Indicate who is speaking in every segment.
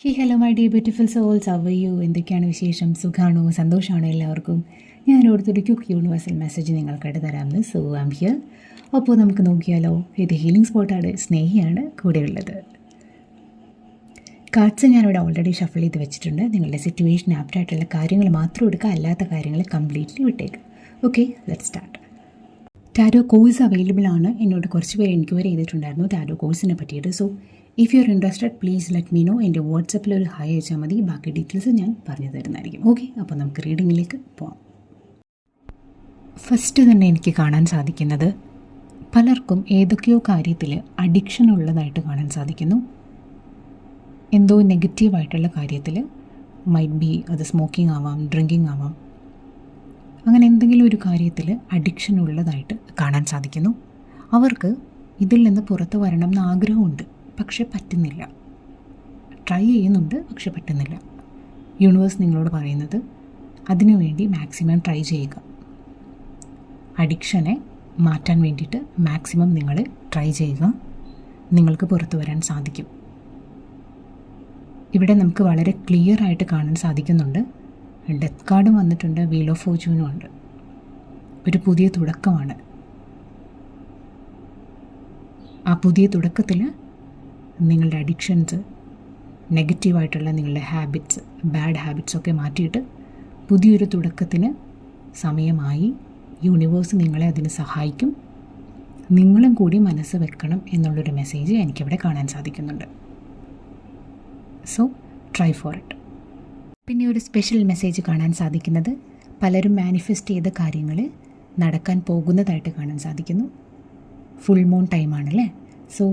Speaker 1: Hello my dear beautiful souls, how are you? എന്തൊക്കെയാണ് വിശേഷം? സുഖമാണോ? സന്തോഷമാണോ എല്ലാവർക്കും? ഞാൻ ഓർത്തൊരു ക്യുക്ക് യൂണിവേഴ്സൽ മെസ്സേജ് നിങ്ങൾക്കായിട്ട് തരാമെന്ന്. So I am here. അപ്പോൾ നമുക്ക് നോക്കിയാലോ. ഇത് ഹീലിംഗ് സ്പോട്ടാണ്. സ്നേഹിയാണ് കൂടെയുള്ളത്. കാർഡ്സ് ഞാനിവിടെ ഓൾറെഡി ഷഫിൾ ചെയ്ത് വെച്ചിട്ടുണ്ട്. നിങ്ങളുടെ സിറ്റുവേഷൻ ആപ്റ്റായിട്ടുള്ള കാര്യങ്ങൾ മാത്രം എടുക്കുക, അല്ലാത്ത കാര്യങ്ങൾ കംപ്ലീറ്റ്ലി വിട്ടേക്കുക. Okay, let's start. Tarot course available ആണ്. എന്നോട് കുറച്ച് പേര് എൻക്വയറി ചെയ്തിട്ടുണ്ടായിരുന്നു ടാരോ കോഴ്സിനെ പറ്റിയിട്ട്. So if you are interested please let me know. എൻ്റെ വാട്സപ്പിൽ ഒരു ഹായ് അയച്ചാൽ മതി. ബാക്കി ഡീറ്റെയിൽസ് ഞാൻ പറഞ്ഞു തരുന്നതായിരിക്കും. ഓക്കെ, അപ്പോൾ നമുക്ക് റീഡിങ്ങിലേക്ക് പോകാം. ഫസ്റ്റ് തന്നെ എനിക്ക് കാണാൻ സാധിക്കുന്നത് പലർക്കും ഏതൊക്കെയോ കാര്യത്തിൽ അഡിക്ഷൻ ഉള്ളതായിട്ട് കാണാൻ സാധിക്കുന്നു. എന്തോ നെഗറ്റീവായിട്ടുള്ള കാര്യത്തിൽ, മൈറ്റ് ബി അത് സ്മോക്കിംഗ് ആവാം, ഡ്രിങ്കിങ് ആവാം, അങ്ങനെ എന്തെങ്കിലും ഒരു കാര്യത്തിൽ അഡിക്ഷൻ ഉള്ളതായിട്ട് കാണാൻ സാധിക്കുന്നു. അവർക്ക് ഇതിൽ നിന്ന് പുറത്ത് വരണം എന്ന് ആഗ്രഹമുണ്ട്, പക്ഷെ പറ്റുന്നില്ല. ട്രൈ ചെയ്യുന്നുണ്ട്, പക്ഷെ പറ്റുന്നില്ല. യൂണിവേഴ്സ് നിങ്ങളോട് പറയുന്നത് അതിനുവേണ്ടി മാക്സിമം ട്രൈ ചെയ്യുക. അഡിക്ഷനെ മാറ്റാൻ വേണ്ടിയിട്ട് മാക്സിമം നിങ്ങൾ ട്രൈ ചെയ്യുക. നിങ്ങൾക്ക് പുറത്തു വരാൻ സാധിക്കും. ഇവിടെ നമുക്ക് വളരെ ക്ലിയർ ആയിട്ട് കാണാൻ സാധിക്കുന്നുണ്ട്. ഡെത്ത് കാർഡും വന്നിട്ടുണ്ട്, വീൽ ഓഫ് ഫോർച്യൂണും ഉണ്ട്. ഒരു പുതിയ തുടക്കമാണ്. ആ പുതിയ തുടക്കത്തിൽ നിങ്ങളുടെ അഡിക്ഷൻസ്, നെഗറ്റീവായിട്ടുള്ള നിങ്ങളുടെ ഹാബിറ്റ്സ്, ബാഡ് ഹാബിറ്റ്സൊക്കെ മാറ്റിയിട്ട് പുതിയൊരു തുടക്കത്തിന് സമയമായി. യൂണിവേഴ്സ് നിങ്ങളെ അതിന് സഹായിക്കും. നിങ്ങളും കൂടി മനസ്സ് വെക്കണം എന്നുള്ളൊരു മെസ്സേജ് എനിക്കിവിടെ കാണാൻ സാധിക്കുന്നുണ്ട്. So try for it. പിന്നെ ഒരു സ്പെഷ്യൽ മെസ്സേജ് കാണാൻ സാധിക്കുന്നത് പലരും മാനിഫെസ്റ്റ് ചെയ്ത കാര്യങ്ങൾ നടക്കാൻ പോകുന്നതായിട്ട് കാണാൻ സാധിക്കുന്നു. ഫുൾ മൂൺ ടൈമാണല്ലേ. സോ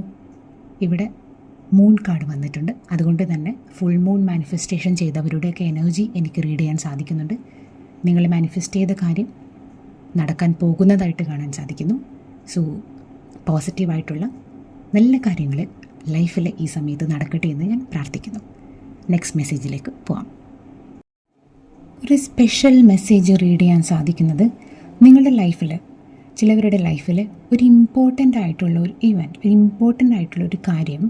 Speaker 1: ഇവിടെ മൂൺ കാർഡ് വന്നിട്ടുണ്ട്. അതുകൊണ്ട് തന്നെ ഫുൾ മൂൺ മാനിഫെസ്റ്റേഷൻ ചെയ്തവരുടെയൊക്കെ എനർജി എനിക്ക് റീഡ് ചെയ്യാൻ സാധിക്കുന്നുണ്ട്. നിങ്ങൾ മാനിഫെസ്റ്റ് ചെയ്ത കാര്യം നടക്കാൻ പോകുന്നതായിട്ട് കാണാൻ സാധിക്കുന്നു. സോ പോസിറ്റീവായിട്ടുള്ള നല്ല കാര്യങ്ങൾ ലൈഫിൽ ഈ സമയത്ത് നടക്കട്ടെ എന്ന് ഞാൻ പ്രാർത്ഥിക്കുന്നു. നെക്സ്റ്റ് മെസ്സേജിലേക്ക് പോവാം. ഒരു സ്പെഷ്യൽ മെസ്സേജ് റീഡ് ചെയ്യാൻ സാധിക്കുന്നത് നിങ്ങളുടെ ലൈഫിൽ, ചിലവരുടെ ലൈഫിൽ ഒരു ഇമ്പോർട്ടൻ്റ് ആയിട്ടുള്ള ഒരു ഇവൻറ്റ്, ഒരു ഇമ്പോർട്ടൻ്റ് ആയിട്ടുള്ള ഒരു കാര്യം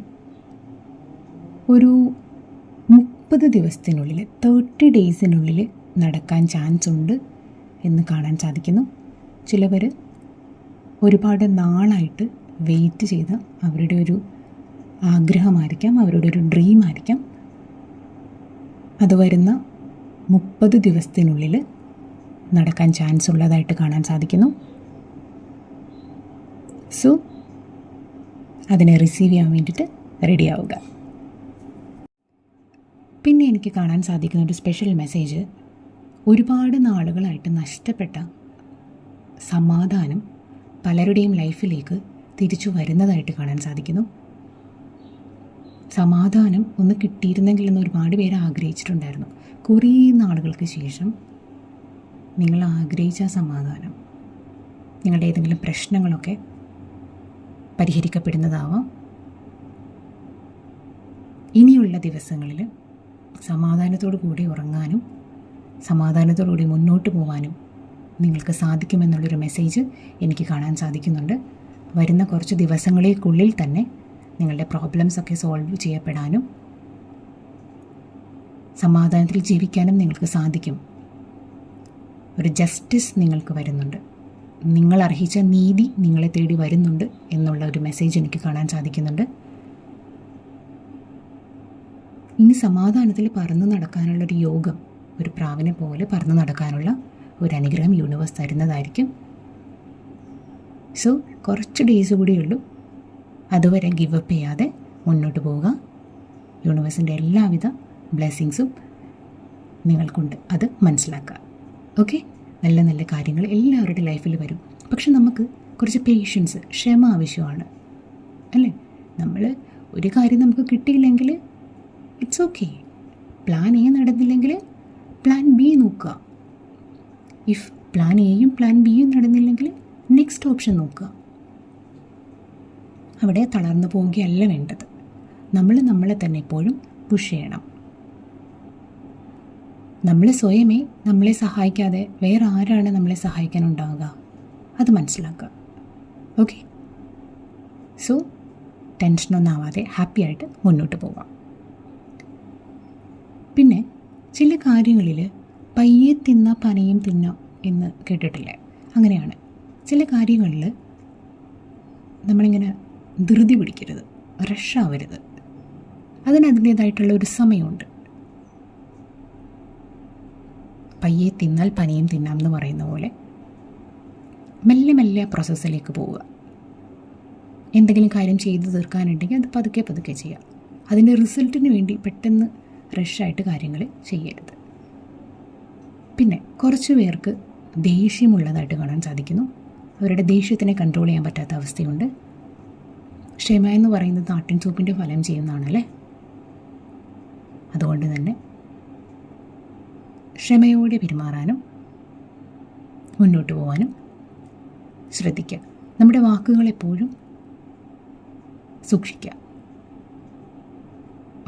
Speaker 1: ഒരു 30 ദിവസത്തിനുള്ളിൽ, 30 ഡേയ്സിനുള്ളിൽ നടക്കാൻ ചാൻസ് ഉണ്ട് എന്ന് കാണാൻ സാധിക്കുന്നു. ചിലവർ ഒരുപാട് നാളായിട്ട് വെയിറ്റ് ചെയ്ത അവരുടെ ഒരു ആഗ്രഹമായിരിക്കാം, അവരുടെ ഒരു ഡ്രീം ആയിരിക്കാം. അത് വരുന്ന 30 ദിവസത്തിനുള്ളിൽ നടക്കാൻ ചാൻസ് ഉള്ളതായിട്ട് കാണാൻ സാധിക്കുന്നു. സോ അതിനെ റിസീവ് ചെയ്യാൻ വേണ്ടിയിട്ട് റെഡി ആവുക. പിന്നെ എനിക്ക് കാണാൻ സാധിക്കുന്ന ഒരു സ്പെഷ്യൽ മെസ്സേജ്, ഒരുപാട് നാളുകളായിട്ട് നഷ്ടപ്പെട്ട സമാധാനം പലരുടെയും ലൈഫിലേക്ക് തിരിച്ചു വരുന്നതായിട്ട് കാണാൻ സാധിക്കുന്നു. സമാധാനം ഒന്ന് കിട്ടിയിരുന്നെങ്കിലെന്ന് ഒരുപാട് പേര് ആഗ്രഹിച്ചിട്ടുണ്ടായിരുന്നു. കുറേ നാളുകൾക്ക് ശേഷം നിങ്ങൾ ആഗ്രഹിച്ച സമാധാനം, നിങ്ങളുടെ ഏതെങ്കിലും പ്രശ്നങ്ങളൊക്കെ പരിഹരിക്കപ്പെടുന്നതാവാം. ഇനിയുള്ള ദിവസങ്ങളിൽ സമാധാനത്തോടു കൂടി ഉറങ്ങാനും സമാധാനത്തോടു കൂടി മുന്നോട്ട് പോകാനും നിങ്ങൾക്ക് സാധിക്കുമെന്നുള്ളൊരു മെസ്സേജ് എനിക്ക് കാണാൻ സാധിക്കുന്നുണ്ട്. വരുന്ന കുറച്ച് ദിവസങ്ങൾക്കുള്ളിൽ തന്നെ നിങ്ങളുടെ പ്രോബ്ലംസൊക്കെ സോൾവ് ചെയ്യപ്പെടാനും സമാധാനത്തിൽ ജീവിക്കാനും നിങ്ങൾക്ക് സാധിക്കും. ഒരു ജസ്റ്റിസ് നിങ്ങൾക്ക് വരുന്നുണ്ട്. നിങ്ങൾ അർഹിച്ച നീതി നിങ്ങളെ തേടി വരുന്നുണ്ട് എന്നുള്ള ഒരു മെസ്സേജ് എനിക്ക് കാണാൻ സാധിക്കുന്നുണ്ട്. ഇനി സമാധാനത്തിൽ പറന്ന് നടക്കാനുള്ളൊരു യോഗം, ഒരു പ്രാവിനെ പോലെ പറന്ന് നടക്കാനുള്ള ഒരു അനുഗ്രഹം യൂണിവേഴ്സ് തരുന്നതായിരിക്കും. സോ കുറച്ച് ഡേയ്സ് കൂടിയുള്ളൂ. അതുവരെ ഗിവ് അപ്പ് ചെയ്യാതെ മുന്നോട്ട് പോവുക. യൂണിവേഴ്സിൻ്റെ എല്ലാവിധ ബ്ലെസ്സിങ്സും നിങ്ങൾക്കുണ്ട്, അത് മനസ്സിലാക്കുക. ഓക്കെ, നല്ല നല്ല കാര്യങ്ങൾ എല്ലാവരുടെ ലൈഫിൽ വരും. പക്ഷെ നമുക്ക് കുറച്ച് പേഷ്യൻസ്, ക്ഷമ ആവശ്യമാണ് അല്ലേ. നമ്മൾ ഒരു കാര്യം നമുക്ക് കിട്ടിയില്ലെങ്കിൽ ഇറ്റ്സ് ഓക്കെ. പ്ലാൻ എ നടന്നില്ലെങ്കിൽ പ്ലാൻ ബി നോക്കുക. ഇഫ് പ്ലാൻ എയും പ്ലാൻ ബിയും നടന്നില്ലെങ്കിൽ നെക്സ്റ്റ് ഓപ്ഷൻ നോക്കുക. അവിടെ തളർന്നു പോവുകയല്ല വേണ്ടത്. നമ്മൾ നമ്മളെ തന്നെ എപ്പോഴും പുഷ് ചെയ്യണം. നമ്മൾ സ്വയമേ നമ്മളെ സഹായിക്കാതെ വേറെ ആരാണ് നമ്മളെ സഹായിക്കാനുണ്ടാവുക? അത് മനസ്സിലാക്കുക. ഓക്കെ, സോ ടെൻഷനൊന്നും ആവാതെ ഹാപ്പി ആയിട്ട് മുന്നോട്ട് പോവാം. പിന്നെ ചില കാര്യങ്ങളിൽ പയ്യെ തിന്ന പനയും തിന്നാം എന്ന് കേട്ടിട്ടില്ലേ? അങ്ങനെയാണ്. ചില കാര്യങ്ങളിൽ നമ്മളിങ്ങനെ ധൃതി പിടിക്കരുത്, റഷാവരുത്. അതിനതിൻ്റേതായിട്ടുള്ള ഒരു സമയമുണ്ട്. പയ്യെ തിന്നാൽ പനയും തിന്നാം എന്ന് പറയുന്ന പോലെ മെല്ലെ മെല്ലെ ആ പ്രോസസ്സിലേക്ക് പോവുക. എന്തെങ്കിലും കാര്യം ചെയ്ത് തീർക്കാനുണ്ടെങ്കിൽ അത് പതുക്കെ പതുക്കെ ചെയ്യുക. അതിൻ്റെ റിസൾട്ടിന് വേണ്ടി പെട്ടെന്ന് റഷായിട്ട് കാര്യങ്ങൾ ചെയ്യരുത്. പിന്നെ കുറച്ച് പേർക്ക് ദേഷ്യമുള്ളതായിട്ട് കാണാൻ സാധിക്കുന്നു. അവരുടെ ദേഷ്യത്തിനെ കൺട്രോൾ ചെയ്യാൻ പറ്റാത്ത അവസ്ഥയുണ്ട്. ക്ഷമ എന്ന് പറയുന്നത് ആട്ടിൻ സൂപ്പിൻ്റെ ഫലം ചെയ്യുന്നതാണല്ലേ. അതുകൊണ്ട് തന്നെ ക്ഷമയോടെ പെരുമാറാനും മുന്നോട്ട് പോകാനും ശ്രദ്ധിക്കുക. നമ്മുടെ വാക്കുകളെപ്പോഴും സൂക്ഷിക്കുക.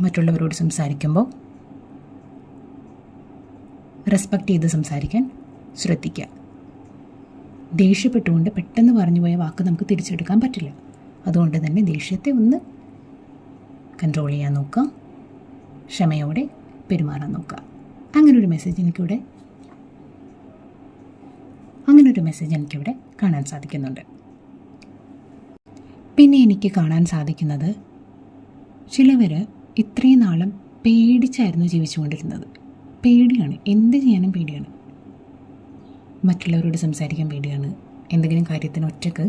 Speaker 1: മറ്റുള്ളവരോട് സംസാരിക്കുമ്പോൾ റെസ്പെക്റ്റ് ചെയ്ത് സംസാരിക്കാൻ ശ്രദ്ധിക്കുക. ദേഷ്യപ്പെട്ടുകൊണ്ട് പെട്ടെന്ന് പറഞ്ഞു പോയ വാക്ക് നമുക്ക് തിരിച്ചെടുക്കാൻ പറ്റില്ല. അതുകൊണ്ട് തന്നെ ദേഷ്യത്തെ ഒന്ന് കൺട്രോൾ ചെയ്യാൻ നോക്കുക, ക്ഷമയോടെ പെരുമാറാൻ നോക്കുക. അങ്ങനൊരു മെസ്സേജ് എനിക്കിവിടെ കാണാൻ സാധിക്കുന്നുണ്ട്. പിന്നെ എനിക്ക് കാണാൻ സാധിക്കുന്നത്, ചിലവർ ഇത്രയും നാളും പേടിച്ചായിരുന്നു ജീവിച്ചുകൊണ്ടിരുന്നത്. പേടിയാണ്, എന്ത് ചെയ്യാനും പേടിയാണ്. മറ്റുള്ളവരോട് സംസാരിക്കാൻ പേടിയാണ്, എന്തെങ്കിലും കാര്യത്തിന് ഒറ്റക്ക്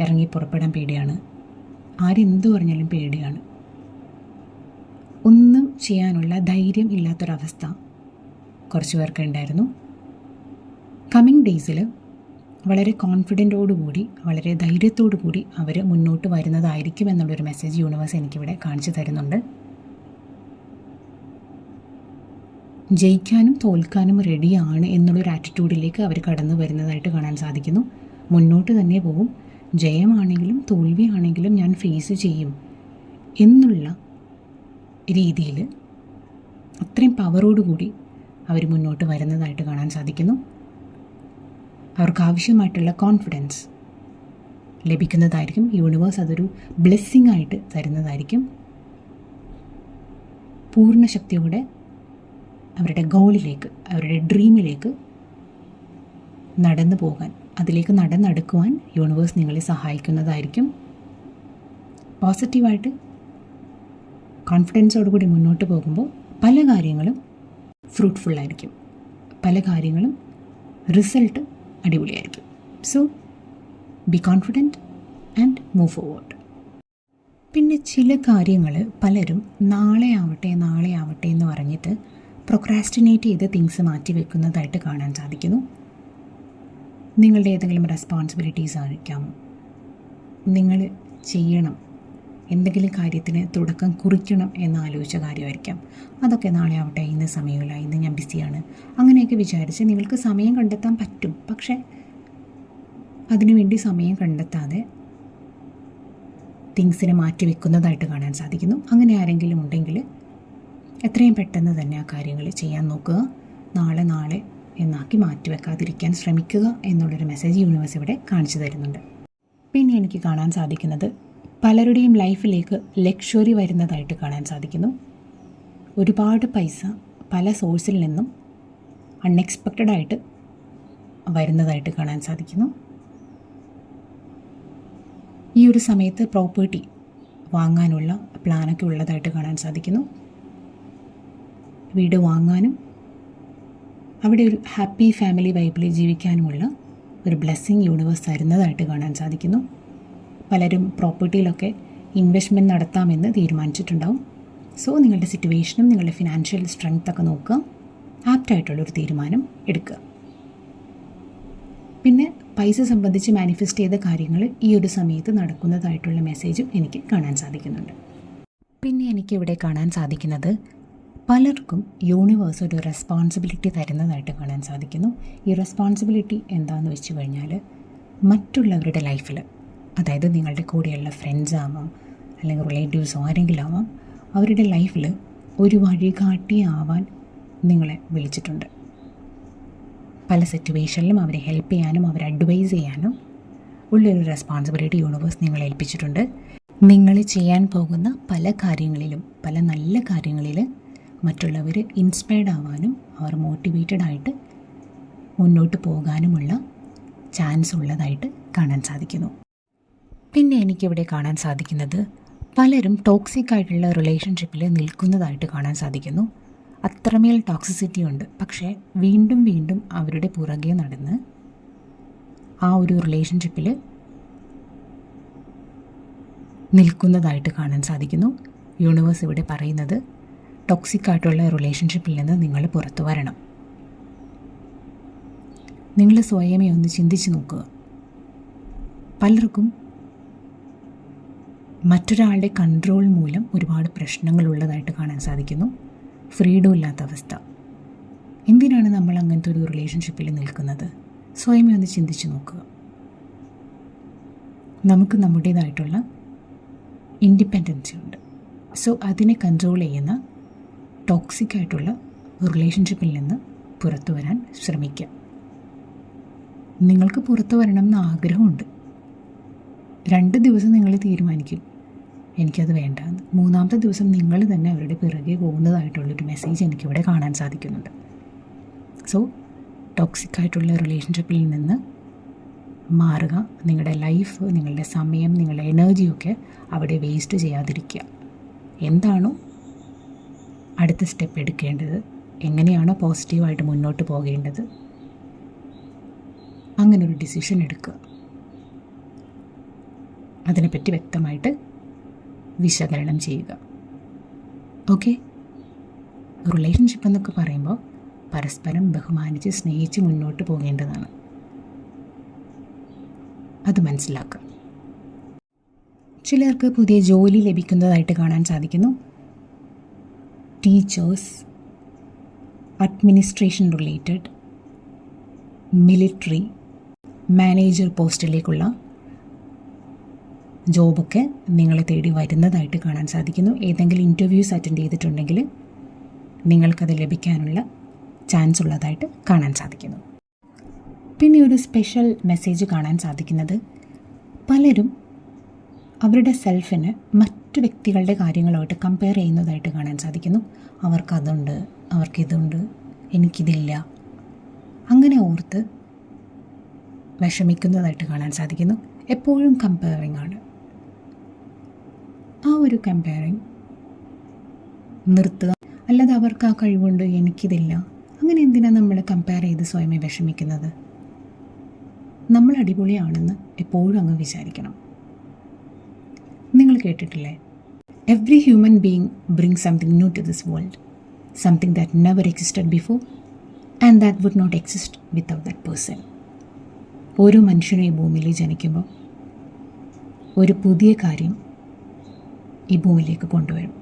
Speaker 1: ഇറങ്ങി പുറപ്പെടാൻ പേടിയാണ്, ആരെന്തു പറഞ്ഞാലും പേടിയാണ്. ഒന്നും ചെയ്യാനുള്ള ധൈര്യം ഇല്ലാത്തൊരവസ്ഥ കുറച്ച് പേർക്ക് ഉണ്ടായിരുന്നു. കമ്മിങ് ഡേയ്സിൽ വളരെ കോൺഫിഡൻറ്റോടുകൂടി, വളരെ ധൈര്യത്തോടു കൂടി അവർ മുന്നോട്ട് വരുന്നതായിരിക്കും എന്നുള്ളൊരു മെസ്സേജ് യൂണിവേഴ്സ് എനിക്കിവിടെ കാണിച്ചു തരുന്നുണ്ട്. ജയിക്കാനും തോൽക്കാനും റെഡിയാണ് എന്നുള്ളൊരു ആറ്റിറ്റ്യൂഡിലേക്ക് അവർ കടന്നു വരുന്നതായിട്ട് കാണാൻ സാധിക്കുന്നു. മുന്നോട്ട് തന്നെ പോകും, ജയമാണെങ്കിലും തോൽവിയാണെങ്കിലും ഞാൻ ഫേസ് ചെയ്യും എന്നുള്ള രീതിയിൽ അത്രയും പവറോടുകൂടി അവർ മുന്നോട്ട് വരുന്നതായിട്ട് കാണാൻ സാധിക്കുന്നു. അവർക്ക് ആവശ്യമായിട്ടുള്ള കോൺഫിഡൻസ് ലഭിക്കുന്നതായിരിക്കും. യൂണിവേഴ്സ് അതൊരു ബ്ലെസ്സിങ് ആയിട്ട് തരുന്നതായിരിക്കും. പൂർണ്ണ ശക്തിയോടെ അവരുടെ ഗോളിലേക്ക്, അവരുടെ ഡ്രീമിലേക്ക് നടന്നു പോകാൻ, അതിലേക്ക് നടന്നെടുക്കുവാൻ യൂണിവേഴ്സ് നിങ്ങളെ സഹായിക്കുന്നതായിരിക്കും. പോസിറ്റീവായിട്ട് കോൺഫിഡൻസോടുകൂടി മുന്നോട്ട് പോകുമ്പോൾ പല കാര്യങ്ങളും ഫ്രൂട്ട്ഫുള്ളായിരിക്കും, പല കാര്യങ്ങളും റിസൾട്ട് അടിപൊളിയായിരിക്കും. So be confident and move forward. പിന്നെ ചില കാര്യങ്ങൾ പലരും നാളെ ആവട്ടെ എന്ന് പറഞ്ഞിട്ട് പ്രൊക്രാസ്റ്റിനേറ്റ് ചെയ്ത് തിങ്സ് മാറ്റി വെക്കുന്നതായിട്ട് കാണാൻ സാധിക്കുന്നു. നിങ്ങളുടെ ഏതെങ്കിലും റെസ്പോൺസിബിലിറ്റീസ് ആയിരിക്കാം, നിങ്ങൾ ചെയ്യണം, എന്തെങ്കിലും കാര്യത്തിന് തുടക്കം കുറിക്കണം എന്നാലോചിച്ച കാര്യമായിരിക്കാം. അതൊക്കെ നാളെ ആവട്ടെ, ഇന്ന് സമയമില്ല, ഇന്ന് ഞാൻ ബിസിയാണ്, അങ്ങനെയൊക്കെ വിചാരിച്ച് നിങ്ങൾക്ക് സമയം കണ്ടെത്താൻ പറ്റും. പക്ഷേ അതിനുവേണ്ടി സമയം കണ്ടെത്താതെ തിങ്സിനെ മാറ്റി വെക്കുന്നതായിട്ട് കാണാൻ സാധിക്കുന്നു. അങ്ങനെ ആരെങ്കിലും ഉണ്ടെങ്കിൽ എത്രയും പെട്ടെന്ന് തന്നെ ആ കാര്യങ്ങൾ ചെയ്യാൻ നോക്കുക. നാളെ എന്നാക്കി മാറ്റി വെക്കാതിരിക്കാൻ ശ്രമിക്കുക എന്നുള്ളൊരു മെസ്സേജ് യൂണിവേഴ്സ് ഇവിടെ കാണിച്ചു തരുന്നുണ്ട്. പിന്നെ എനിക്ക് കാണാൻ സാധിക്കുന്നത്, പലരുടെയും ലൈഫിലേക്ക് ലക്ഷറി വരുന്നതായിട്ട് കാണാൻ സാധിക്കുന്നു. ഒരുപാട് പൈസ പല സോഴ്സിൽ നിന്നും അൺഎക്സ്പെക്റ്റഡായിട്ട് വരുന്നതായിട്ട് കാണാൻ സാധിക്കുന്നു. ഈ ഒരു സമയത്ത് പ്രോപ്പർട്ടി വാങ്ങാനുള്ള പ്ലാനൊക്കെ ഉള്ളതായിട്ട് കാണാൻ സാധിക്കുന്നു. വീട് വാങ്ങാനും അവിടെ ഒരു ഹാപ്പി ഫാമിലി വൈബിൽ ജീവിക്കാനുമുള്ള ഒരു ബ്ലെസ്സിങ് യൂണിവേഴ്സ് തരുന്നതായിട്ട് കാണാൻ സാധിക്കുന്നു. പലരും പ്രോപ്പർട്ടിയിലൊക്കെ ഇൻവെസ്റ്റ്മെൻറ്റ് നടത്താമെന്ന് തീരുമാനിച്ചിട്ടുണ്ടാവും. സോ നിങ്ങളുടെ സിറ്റുവേഷനും നിങ്ങളുടെ ഫിനാൻഷ്യൽ സ്ട്രെങ്ത്തൊക്കെ നോക്കുക, ആപ്റ്റായിട്ടുള്ളൊരു തീരുമാനം എടുക്കുക. പിന്നെ പൈസ സംബന്ധിച്ച് മാനിഫെസ്റ്റ് ചെയ്ത കാര്യങ്ങൾ ഈ ഒരു സമയത്ത് നടക്കുന്നതായിട്ടുള്ള മെസ്സേജും എനിക്ക് കാണാൻ സാധിക്കുന്നുണ്ട്. പിന്നെ എനിക്കിവിടെ കാണാൻ സാധിക്കുന്നത്, പലർക്കും യൂണിവേഴ്സ് ഒരു റെസ്പോൺസിബിലിറ്റി തരുന്നതായിട്ട് കാണാൻ സാധിക്കുന്നു. ഈ റെസ്പോൺസിബിലിറ്റി എന്താണെന്ന് വെച്ച് കഴിഞ്ഞാൽ, മറ്റുള്ളവരുടെ ലൈഫിൽ, അതായത് നിങ്ങളുടെ കൂടെയുള്ള ഫ്രണ്ട്സ് ആവാം, അല്ലെങ്കിൽ റിലേറ്റീവ്സോ ആരെങ്കിലും ആവാം, അവരുടെ ലൈഫിൽ ഒരു വഴികാട്ടിയാവാൻ നിങ്ങളെ വിളിച്ചിട്ടുണ്ട്. പല സിറ്റുവേഷനിലും അവരെ ഹെൽപ്പ് ചെയ്യാനും അവരെ അഡ്വൈസ് ചെയ്യാനും ഉള്ളൊരു റെസ്പോൺസിബിലിറ്റി യൂണിവേഴ്സ് നിങ്ങളെ ഏൽപ്പിച്ചിട്ടുണ്ട്. നിങ്ങൾ ചെയ്യാൻ പോകുന്ന പല കാര്യങ്ങളിലും, പല നല്ല കാര്യങ്ങളിൽ മറ്റുള്ളവർ ഇൻസ്പയർഡ് ആവാനും അവർ മോട്ടിവേറ്റഡ് ആയിട്ട് മുന്നോട്ട് പോകാനുമുള്ള ചാൻസ് ഉള്ളതായിട്ട് കാണാൻ സാധിക്കുന്നു. പിന്നെ എനിക്കിവിടെ കാണാൻ സാധിക്കുന്നത് പലരും ടോക്സിക് ആയിട്ടുള്ള റിലേഷൻഷിപ്പിൽ നിൽക്കുന്നതായിട്ട് കാണാൻ സാധിക്കുന്നു. അത്രമേൽ ടോക്സിസിറ്റി ഉണ്ട്. പക്ഷേ വീണ്ടും വീണ്ടും അവരുടെ പുറകെ നടന്ന് ആ ഒരു റിലേഷൻഷിപ്പിൽ നിൽക്കുന്നതായിട്ട് കാണാൻ സാധിക്കുന്നു. യൂണിവേഴ്സ് ഇവിടെ പറയുന്നത് ടോക്സിക് ആയിട്ടുള്ള റിലേഷൻഷിപ്പിൽ നിന്ന് നിങ്ങൾ പുറത്തു വരണം. നിങ്ങൾ സ്വയമേ ഒന്ന് ചിന്തിച്ച് നോക്കുക. പലർക്കും മറ്റൊരാളുടെ കൺട്രോൾ മൂലം ഒരുപാട് പ്രശ്നങ്ങളുള്ളതായിട്ട് കാണാൻ സാധിക്കുന്നു. ഫ്രീഡം ഇല്ലാത്ത അവസ്ഥ. എന്തിനാണ് നമ്മൾ അങ്ങനത്തെ ഒരു റിലേഷൻഷിപ്പിൽ നിൽക്കുന്നത്? സ്വയമേ ഒന്ന് ചിന്തിച്ച് നോക്കുക. നമുക്ക് നമ്മുടേതായിട്ടുള്ള ഇൻഡിപെൻഡൻസി ഉണ്ട്. സോ അതിനെ കൺട്രോൾ ചെയ്യുന്ന ടോക്സിക് ആയിട്ടുള്ള റിലേഷൻഷിപ്പിൽ നിന്ന് പുറത്തു വരാൻ ശ്രമിക്കുക. നിങ്ങൾക്ക് പുറത്തു വരണം എന്ന് ആഗ്രഹമുണ്ട്. 2 ദിവസം നിങ്ങൾ തീരുമാനിക്കും എനിക്കത് വേണ്ടാന്ന്. 3-ാമത്തെ ദിവസം നിങ്ങൾ തന്നെ അവരുടെ പിറകെ പോകുന്നതായിട്ടുള്ളൊരു മെസ്സേജ് എനിക്കിവിടെ കാണാൻ സാധിക്കുന്നുണ്ട്. സോ ടോക്സിക് ആയിട്ടുള്ള റിലേഷൻഷിപ്പിൽ നിന്ന് മാറുക. നിങ്ങളുടെ ലൈഫ്, നിങ്ങളുടെ സമയം, നിങ്ങളുടെ എനർജിയൊക്കെ അവിടെ വേസ്റ്റ് ചെയ്യാതിരിക്കുക. എന്താണോ അടുത്ത സ്റ്റെപ്പ് എടുക്കേണ്ടത്, എങ്ങനെയാണോ പോസിറ്റീവായിട്ട് മുന്നോട്ട് പോകേണ്ടത്, അങ്ങനൊരു ഡിസിഷൻ എടുക്കുക. അതിനെപ്പറ്റി വ്യക്തമായിട്ട് വിശകലനം ചെയ്യുക. ഓക്കെ? റിലേഷൻഷിപ്പ് എന്നൊക്കെ പറയുമ്പോൾ പരസ്പരം ബഹുമാനിച്ച് സ്നേഹിച്ച് മുന്നോട്ട് പോകേണ്ടതാണ്. അത് മനസ്സിലാക്കുക. ചിലർക്ക് പുതിയ ജോലി ലഭിക്കുന്നതായിട്ട് കാണാൻ സാധിക്കുന്നു. Teachers, administration related, military, manager പോസ്റ്റിലേക്കുള്ള ജോബൊക്കെ നിങ്ങളെ തേടി വരുന്നതായിട്ട് കാണാൻ സാധിക്കുന്നു. ഏതെങ്കിലും ഇൻ്റർവ്യൂസ് അറ്റൻഡ് ചെയ്തിട്ടുണ്ടെങ്കിൽ നിങ്ങൾക്കത് ലഭിക്കാനുള്ള ചാൻസ് ഉള്ളതായിട്ട് കാണാൻ സാധിക്കുന്നു. പിന്നെ ഒരു സ്പെഷ്യൽ മെസ്സേജ് കാണാൻ സാധിക്കുന്നത്, പലരും അവരുടെ സെൽഫിന് മറ്റു വ്യക്തികളുടെ കാര്യങ്ങളുമായിട്ട് കമ്പയർ ചെയ്യുന്നതായിട്ട് കാണാൻ സാധിക്കുന്നു. അവർക്കതുണ്ട്, അവർക്കിതുണ്ട്, എനിക്കിതില്ല, അങ്ങനെ ഓർത്ത് വിഷമിക്കുന്നതായിട്ട് കാണാൻ സാധിക്കുന്നു. എപ്പോഴും കമ്പയറിംഗ് ആണ്. ആ ഒരു കമ്പയറിംഗ് നിർത്തുക. അല്ലാതെ അവർക്ക് ആ കഴിവുണ്ട്, എനിക്കിതില്ല, അങ്ങനെ എന്തിനാണ് നമ്മൾ കമ്പയർ ചെയ്ത് സ്വയമേ വിഷമിക്കുന്നത്? നമ്മൾ അടിപൊളിയാണെന്ന് എപ്പോഴും അങ്ങ് വിചാരിക്കണം. നിങ്ങൾ കേട്ടിട്ടില്ലേ, every human being bring something new to this world, something that never existed before and that would not exist without that person. ഓരോ മനുഷ്യനും ഈ ഭൂമിയിൽ ജനിക്കുമ്പോൾ ഒരു പുതിയ കാര്യം ഈ ഭൂമിയിലേക്ക് കൊണ്ടുവരും.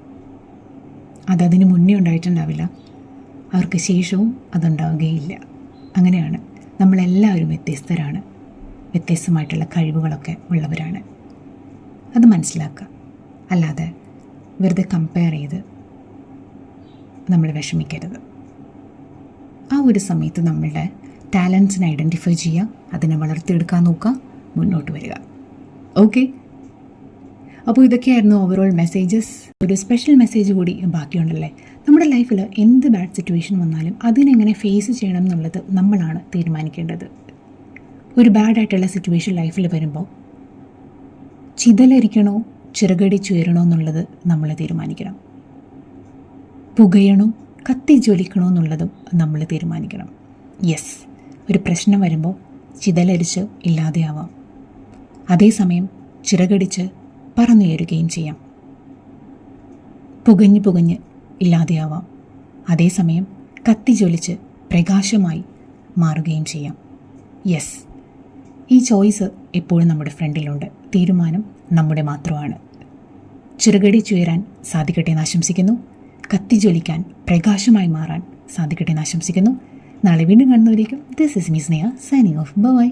Speaker 1: അതതിന് മുന്നേ ഉണ്ടായിട്ടുണ്ടാവില്ല, അവർക്ക് ശേഷവും അതുണ്ടാവുകയില്ല. അങ്ങനെയാണ്. നമ്മളെല്ലാവരും വ്യത്യസ്തരാണ്, വ്യത്യസ്തമായിട്ടുള്ള കഴിവുകളൊക്കെ ഉള്ളവരാണ്. അത് മനസ്സിലാക്കുക. അല്ലാതെ വെറുതെ കമ്പയർ ചെയ്ത് നമ്മൾ വിഷമിക്കരുത്. ആ ഒരു സമയത്ത് നമ്മളുടെ ടാലൻസിനെ ഐഡൻറ്റിഫൈ ചെയ്യുക, അതിനെ വളർത്തിയെടുക്കാൻ നോക്കുക, മുന്നോട്ട് വരിക. ഓക്കെ? അപ്പോൾ ഇതൊക്കെയായിരുന്നു ഓവറോൾ മെസ്സേജസ്. ഒരു സ്പെഷ്യൽ മെസ്സേജ് കൂടി ബാക്കിയുണ്ടല്ലേ. നമ്മുടെ ലൈഫിൽ എന്ത് ബാഡ് സിറ്റുവേഷൻ വന്നാലും അതിനെങ്ങനെ ഫേസ് ചെയ്യണം എന്നുള്ളത് നമ്മളാണ് തീരുമാനിക്കേണ്ടത്. ഒരു ബാഡായിട്ടുള്ള സിറ്റുവേഷൻ ലൈഫിൽ വരുമ്പോൾ ചിതലരിക്കണോ ചിറകടിച്ചുയരണോ എന്നുള്ളത് നമ്മൾ തീരുമാനിക്കണം. പുകയണോ കത്തി ജ്വലിക്കണോ എന്നുള്ളതും നമ്മൾ തീരുമാനിക്കണം. യെസ്, ഒരു പ്രശ്നം വരുമ്പോൾ ചിതലരിച്ച് ഇല്ലാതെയാവാം, അതേസമയം ചിറകടിച്ച് പറന്നുയരുകയും ചെയ്യാം. പുകഞ്ഞ് പുകഞ്ഞ് ഇല്ലാതെയാവാം, അതേസമയം കത്തി ജ്വലിച്ച് പ്രകാശമായി മാറുകയും ചെയ്യാം. യെസ്, ഈ ചോയ്സ് എപ്പോഴും നമ്മുടെ ഫ്രണ്ടിലുണ്ട്. തീരുമാനം നമ്മുടെ മാത്രമാണ്. ചിറകടിച്ചുയരാൻ സാധിക്കട്ടെ എന്ന് ആശംസിക്കുന്നു. കത്തി ജ്വലിക്കാൻ, പ്രകാശമായി മാറാൻ സാധിക്കട്ടെ എന്ന് ആശംസിക്കുന്നു. നാളെ വീണ്ടും കാണുന്നവരേക്കും this is me Sneha signing off. By.